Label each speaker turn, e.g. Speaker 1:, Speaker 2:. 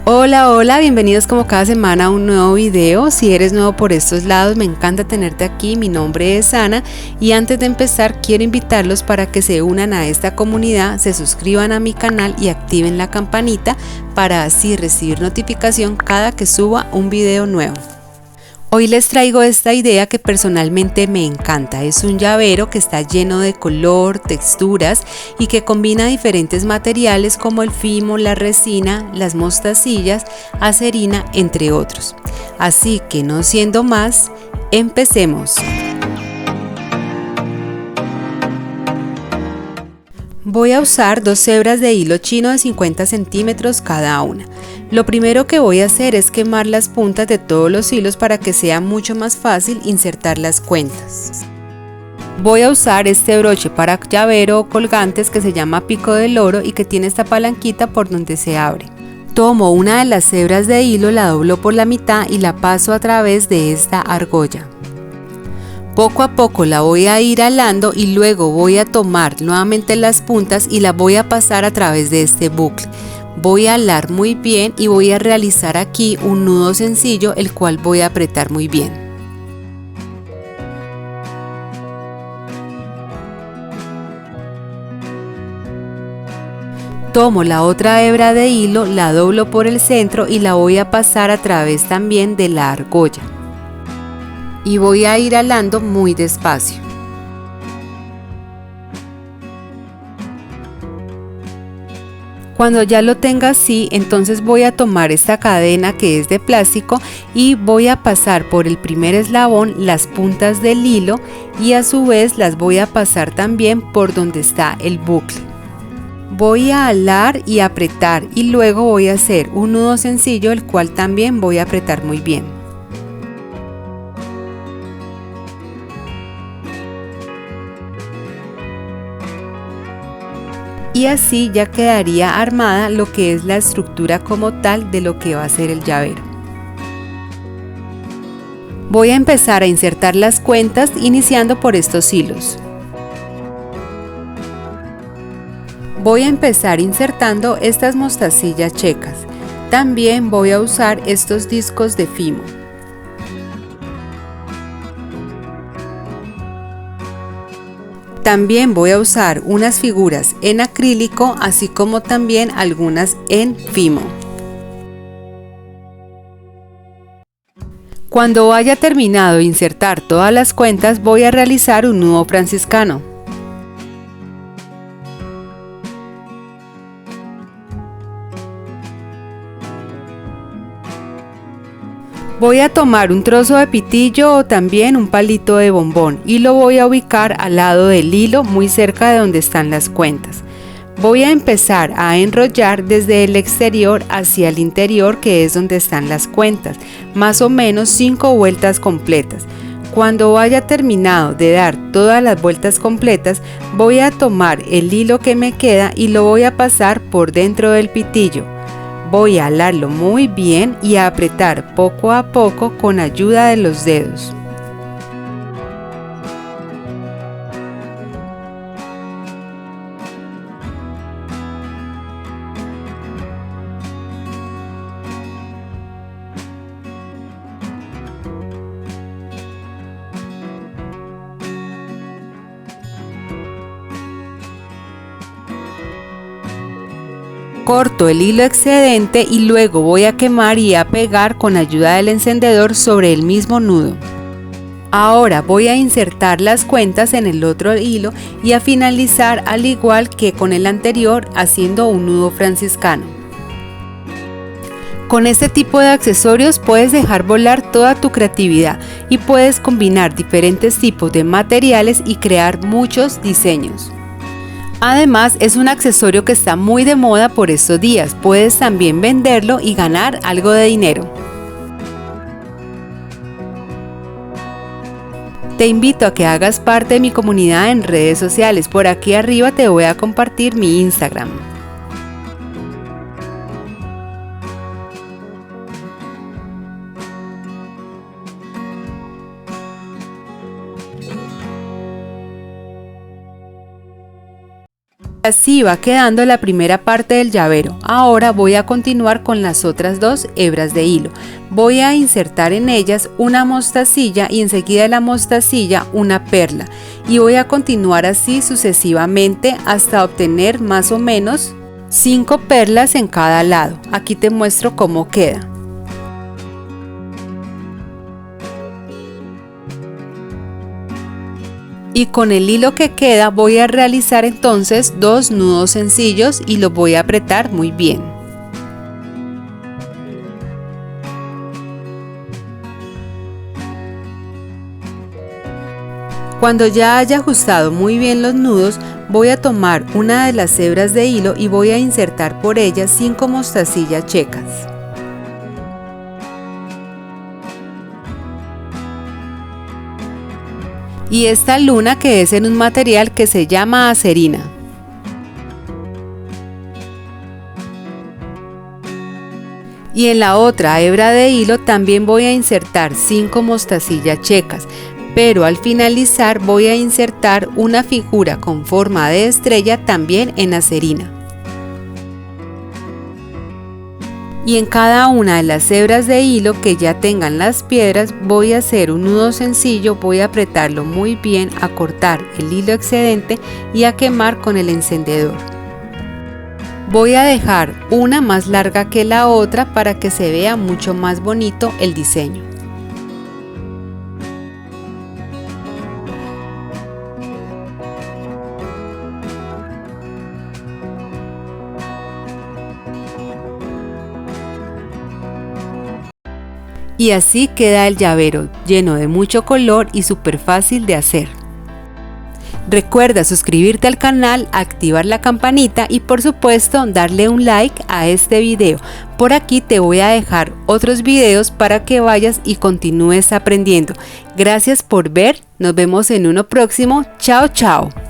Speaker 1: Hola, hola, bienvenidos como cada semana a un nuevo video. Si eres nuevo por estos lados, me encanta tenerte aquí. Mi nombre es Ana y antes de empezar quiero invitarlos para que se unan a esta comunidad, se suscriban a mi canal y activen la campanita para así recibir notificación cada que suba un video nuevo. Hoy les traigo esta idea que personalmente me encanta. Es un llavero que está lleno de color, texturas y que combina diferentes materiales como el fimo, la resina, las mostacillas, acerina, entre otros. Así que no siendo más, empecemos. Voy a usar dos hebras de hilo chino de 50 centímetros cada una. Lo primero que voy a hacer es quemar las puntas de todos los hilos para que sea mucho más fácil insertar las cuentas. Voy a usar este broche para llavero o colgantes que se llama pico de loro y que tiene esta palanquita por donde se abre. Tomo una de las hebras de hilo, la doblo por la mitad y la paso a través de esta argolla. Poco a poco la voy a ir alando y luego voy a tomar nuevamente las puntas y las voy a pasar a través de este bucle. Voy a alar muy bien y voy a realizar aquí un nudo sencillo, el cual voy a apretar muy bien. Tomo la otra hebra de hilo, la doblo por el centro y la voy a pasar a través también de la argolla. Y voy a ir alando muy despacio. Cuando ya lo tenga así, entonces voy a tomar esta cadena que es de plástico y voy a pasar por el primer eslabón las puntas del hilo y a su vez las voy a pasar también por donde está el bucle. Voy a alar y apretar y luego voy a hacer un nudo sencillo, el cual también voy a apretar muy bien. Y así ya quedaría armada lo que es la estructura como tal de lo que va a ser el llavero. Voy a empezar a insertar las cuentas iniciando por estos hilos. Voy a empezar insertando estas mostacillas checas. También voy a usar estos discos de fimo. También voy a usar unas figuras en acrílico, así como también algunas en fimo. Cuando haya terminado de insertar todas las cuentas, voy a realizar un nudo franciscano. Voy a tomar un trozo de pitillo o también un palito de bombón y lo voy a ubicar al lado del hilo, muy cerca de donde están las cuentas. Voy a empezar a enrollar desde el exterior hacia el interior, que es donde están las cuentas, más o menos 5 vueltas completas. Cuando haya terminado de dar todas las vueltas completas, voy a tomar el hilo que me queda y lo voy a pasar por dentro del pitillo. Voy a alarlo muy bien y a apretar poco a poco con ayuda de los dedos. Corto el hilo excedente y luego voy a quemar y a pegar con ayuda del encendedor sobre el mismo nudo. Ahora voy a insertar las cuentas en el otro hilo y a finalizar al igual que con el anterior haciendo un nudo franciscano. Con este tipo de accesorios puedes dejar volar toda tu creatividad y puedes combinar diferentes tipos de materiales y crear muchos diseños. Además, es un accesorio que está muy de moda por estos días. Puedes también venderlo y ganar algo de dinero. Te invito a que hagas parte de mi comunidad en redes sociales. Por aquí arriba te voy a compartir mi Instagram. Así va quedando la primera parte del llavero. Ahora voy a continuar con las otras dos hebras de hilo. Voy a insertar en ellas una mostacilla y enseguida de la mostacilla una perla. Y voy a continuar así sucesivamente hasta obtener más o menos 5 perlas en cada lado. Aquí te muestro cómo queda. Y con el hilo que queda voy a realizar entonces 2 nudos sencillos y los voy a apretar muy bien. Cuando ya haya ajustado muy bien los nudos, voy a tomar una de las hebras de hilo y voy a insertar por ellas 5 mostacillas checas. Y esta luna que es en un material que se llama acerina. Y en la otra hebra de hilo también voy a insertar 5 mostacillas checas, pero al finalizar voy a insertar una figura con forma de estrella también en acerina. Y en cada una de las hebras de hilo que ya tengan las piedras voy a hacer un nudo sencillo, voy a apretarlo muy bien, a cortar el hilo excedente y a quemar con el encendedor. Voy a dejar una más larga que la otra para que se vea mucho más bonito el diseño. Y así queda el llavero, lleno de mucho color y súper fácil de hacer. Recuerda suscribirte al canal, activar la campanita y por supuesto darle un like a este video. Por aquí te voy a dejar otros videos para que vayas y continúes aprendiendo. Gracias por ver, nos vemos en uno próximo. Chao, chao.